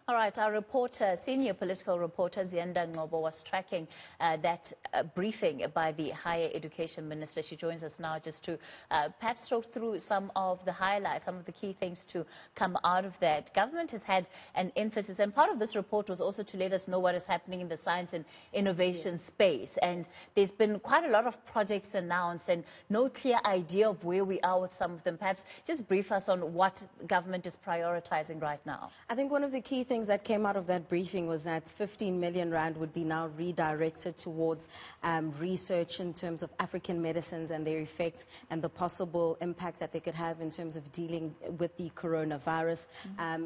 All right, our reporter, senior political reporter Nzimande was tracking that briefing by the Higher Education Minister. She joins us now just to perhaps talk through some of the highlights, some of the key things to come out of that. Government has had an emphasis, and part of this report was also to let us know what is happening in the science and innovation space. And there's been quite a lot of projects announced and no clear idea of where we are with some of them. Perhaps just brief us on what government is prioritizing right now. I think one of the key things that came out of that briefing was that 15 million rand would be now redirected towards research in terms of African medicines and their effects and the possible impacts that they could have in terms of dealing with the coronavirus,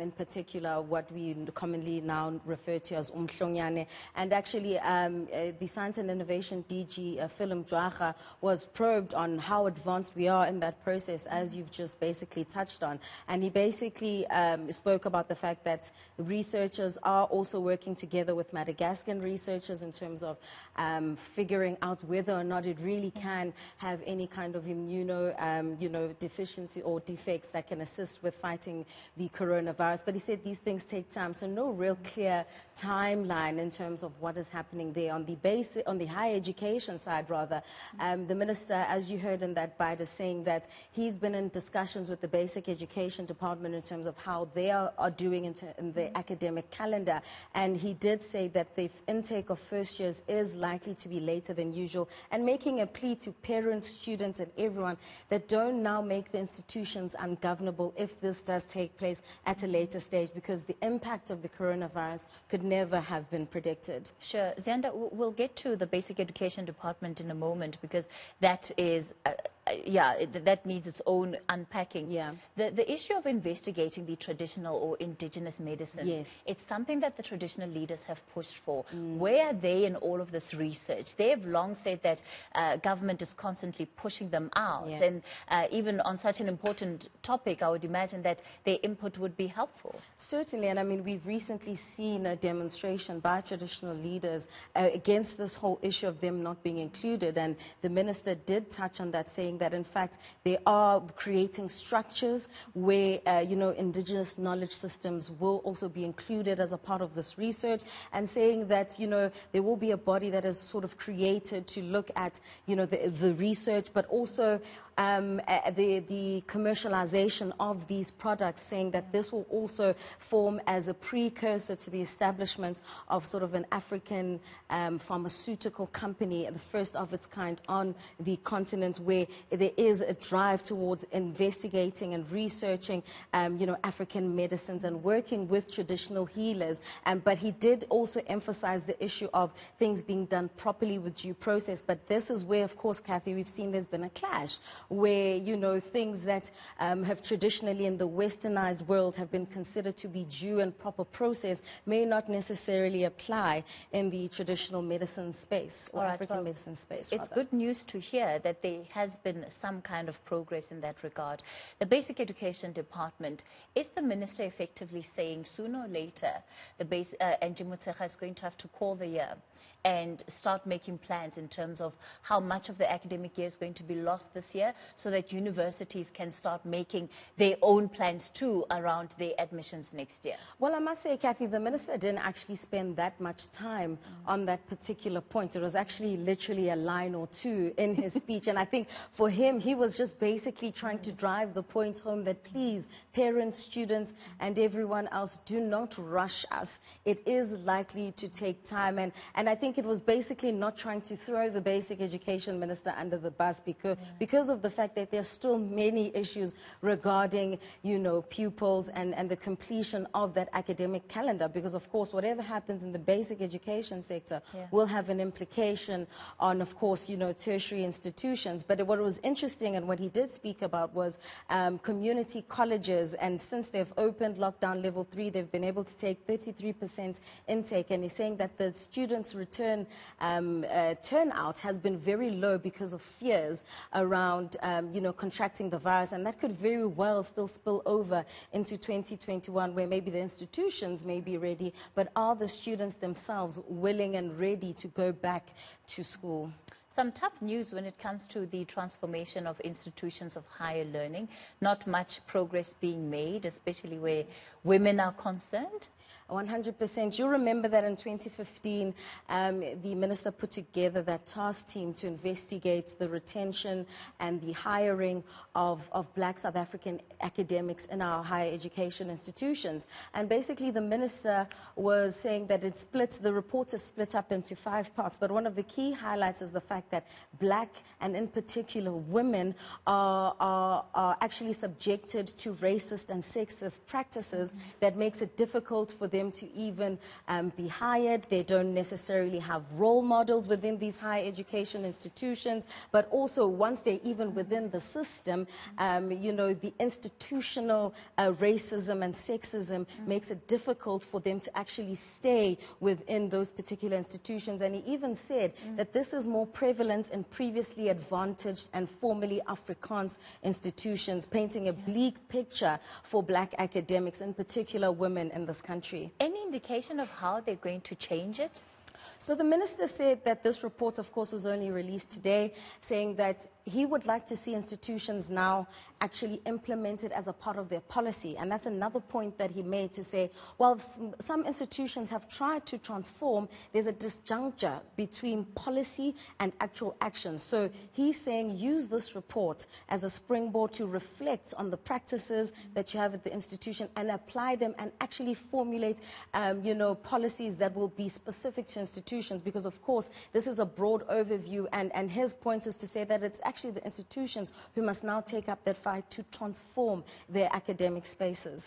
in particular what we commonly now refer to as umhlonyane. And actually the Science and Innovation DG, Philip Dwaga, was probed on how advanced we are in that process, as you've just basically touched on. And he basically spoke about the fact that researchers are also working together with Madagascan researchers in terms of figuring out whether or not it really can have any kind of deficiency or defects that can assist with fighting the coronavirus. But he said these things take time, so no real clear timeline in terms of what is happening there. On the higher education side, rather, the minister, as you heard in that bite, is saying that he's been in discussions with the Basic Education Department in terms of how they are doing in the academic calendar, and he did say that the intake of first years is likely to be later than usual, and making a plea to parents, students and everyone that don't now make the institutions ungovernable if this does take place at a later stage, because the impact of the coronavirus could never have been predicted. Sure. Zanda, we'll get to the Basic Education Department in a moment, because that is that needs its own unpacking. Yeah. The issue of investigating the traditional or indigenous medicines, yes, it's something that the traditional leaders have pushed for. Where are they in all of this research? They've long said that government is constantly pushing them out. Yes. And even on such an important topic, I would imagine that their input would be helpful. Certainly, and I mean, we've recently seen a demonstration by traditional leaders against this whole issue of them not being included, and the minister did touch on that, saying that in fact they are creating structures where indigenous knowledge systems will also be included as a part of this research, and saying that there will be a body that is sort of created to look at the research, but also the commercialization of these products, saying that this will also form as a precursor to the establishment of sort of an African pharmaceutical company, the first of its kind on the continent, where there is a drive towards investigating and researching African medicines and working with traditional healers. But he did also emphasize the issue of things being done properly with due process. But this is where, of course, Kathy, we've seen there's been a clash, where things that have traditionally in the westernized world have been considered to be due and proper process may not necessarily apply in the traditional medicine space, or African medicine space. It's good news to hear that there has been some kind of progress in that regard. The Basic Education Department, is the minister effectively saying sooner or later Nzimande is going to have to call the year and start making plans in terms of how much of the academic year is going to be lost this year, so that universities can start making their own plans too around their admissions next year? Well, I must say, Kathy, the minister didn't actually spend that much time on that particular point. It was actually literally a line or two in his speech, and I think for him, he was just basically trying to drive the point home that please, parents, students and everyone else, do not rush us. It is likely to take time, and I think it was basically not trying to throw the Basic Education Minister under the bus, because of the fact that there are still many issues regarding pupils and the completion of that academic calendar, because of course whatever happens in the basic education sector will have an implication on, of course, tertiary institutions. But what was interesting and what he did speak about was community colleges, and since they've opened lockdown level 3, they've been able to take 33% intake, and he's saying that the students' turnout has been very low because of fears around contracting the virus, and that could very well still spill over into 2021, where maybe the institutions may be ready, but are the students themselves willing and ready to go back to school? Some tough news when it comes to the transformation of institutions of higher learning. Not much progress being made, especially where women are concerned. 100%. You'll remember that in 2015, the minister put together that task team to investigate the retention and the hiring of black South African academics in our higher education institutions. And basically the minister was saying that the report is split up into 5 parts, but one of the key highlights is the fact that black and in particular women are actually subjected to racist and sexist practices that makes it difficult for them to even be hired. They don't necessarily have role models within these higher education institutions, but also once they're even within the system, you know, the institutional racism and sexism makes it difficult for them to actually stay within those particular institutions. And he even said that this is more prevalent in previously advantaged and formerly Afrikaans institutions, painting a bleak picture for black academics, in particular women in this country. Any indication of how they're going to change it? So the minister said that this report, of course, was only released today, saying that he would like to see institutions now actually implemented as a part of their policy. And that's another point that he made, to say, while some institutions have tried to transform, there's a disjuncture between policy and actual action. So he's saying use this report as a springboard to reflect on the practices that you have at the institution and apply them and actually formulate, you know, policies that will be specific to institutions, because of course this is a broad overview, and his point is to say that it's actually the institutions who must now take up that fight to transform their academic spaces.